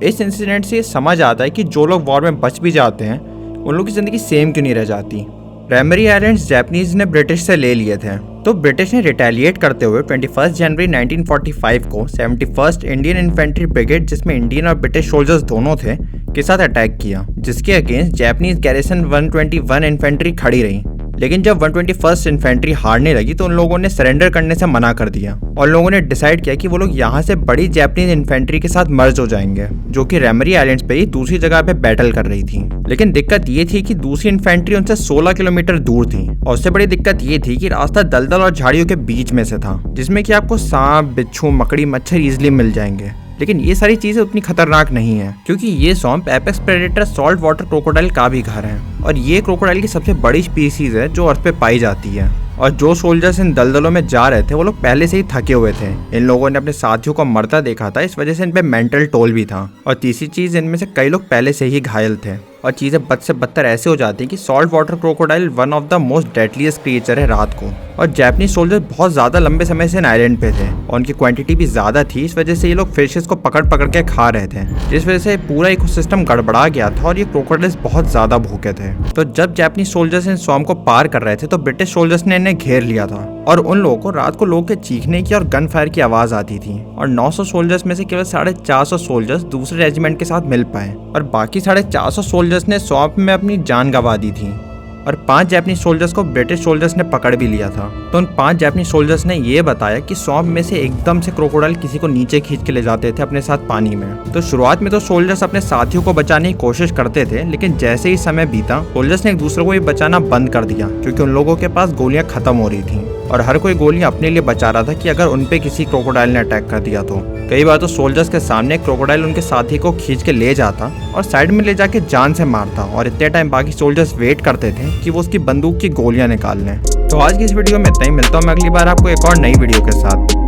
इस इंसिडेंट से ये समझ आता है कि जो लोग वॉर में बच भी जाते हैं उन लोगों की ज़िंदगी सेम क्यों नहीं रह जाती। प्राइमरी आइलैंड्स जापानीज ने ब्रिटिश से ले लिए थे, तो ब्रिटिश ने रिटेलिएट करते हुए 21 जनवरी 1945 को 71st इंडियन इन्फेंट्री ब्रिगेड, जिसमें इंडियन और ब्रिटिश सोल्जर्स दोनों थे, के साथ अटैक किया, जिसके अगेंस्ट जापानीज गैरिसन 121 इन्फेंट्री खड़ी रही। लेकिन जब 121st इन्फेंट्री हारने लगी तो उन लोगों ने सरेंडर करने से मना कर दिया और लोगों ने डिसाइड किया कि वो लोग यहाँ से बड़ी जापानीज इन्फेंट्री के साथ मर्ज हो जाएंगे, जो कि रेमरी आइलैंड्स पे ही दूसरी जगह पे बैटल कर रही थी। लेकिन दिक्कत ये थी कि दूसरी इन्फेंट्री उनसे 16 किलोमीटर दूर थी और उससे बड़ी दिक्कत ये थी कि रास्ता दलदल और झाड़ियों के बीच में से था, जिसमें कि आपको सांप, बिच्छू, मकड़ी, मच्छर इजिली मिल जाएंगे। लेकिन ये सारी चीजें उतनी खतरनाक नहीं है, क्योंकि ये swamp apex predator salt water crocodile का भी घर है और ये क्रोकोडाइल की सबसे बड़ी स्पीसीज है जो अर्थ पे पाई जाती है। और जो सोल्जर्स इन दलदलों में जा रहे थे वो लोग पहले से ही थके हुए थे। इन लोगों ने अपने साथियों को मरता देखा था, इस वजह से इन पे मेंटल टोल भी था। और तीसरी चीज, इनमें से कई लोग पहले से ही घायल थे और चीजें बद से बदतर ऐसे हो जाती हैं कि salt water crocodile one of the most deadliest creature है रात को। और जापानीज सोल्जर्स बहुत ज्यादा लंबे समय से इन आइलैंड पे थे और उनकी क्वांटिटी भी ज्यादा थी, इस वजह से ये लोग फिशेस को पकड़ पकड़ के खा रहे थे, जिस वजह से पूरा इकोसिस्टम गड़बड़ा गया था और ये क्रोकोडाइल्स बहुत ज्यादा भूखे थे। तो जब जापानीज सोल्जर्स इन स्वैम्प को पार कर रहे थे तो ब्रिटिश सोल्जर्स ने इन्हें घेर लिया था और उन लोगों को रात को लोगों के चीखने की और गन फायर की आवाज आती थी। और 900 सोल्जर्स में से केवल 450 सोल्जर्स दूसरे रेजिमेंट के साथ मिल पाए और बाकी 450 सोल्जर्स ने स्वैम्प में अपनी जान गंवा दी थी और 5 जापानीज सोल्जर्स को ब्रिटिश सोल्जर्स ने पकड़ भी लिया था। तो उन 5 जापानीज सोल्जर्स ने ये बताया कि स्वैम्प में से एकदम से क्रोकोडाइल किसी को नीचे खींच के ले जाते थे अपने साथ पानी में। तो शुरुआत में तो सोल्जर्स अपने साथियों को बचाने की कोशिश करते थे, लेकिन जैसे ही समय बीता सोल्जर्स ने एक दूसरे को ये बचाना बंद कर दिया, क्योंकि उन लोगों के पास गोलियां खत्म हो रही थी और हर कोई गोलियां अपने लिए बचा रहा था कि अगर उन पे किसी क्रोकोडाइल ने अटैक कर दिया तो। कई बार तो सोल्जर्स के सामने क्रोकोडाइल उनके साथी को खींच के ले जाता और साइड में ले जाके जान से मारता और इतने टाइम बाकी सोल्जर्स वेट करते थे कि वो उसकी बंदूक की गोलियां निकाल लें। तो आज की इस वीडियो में इतना ही, मिलता हूं मैं अगली बार आपको एक और नई वीडियो के साथ।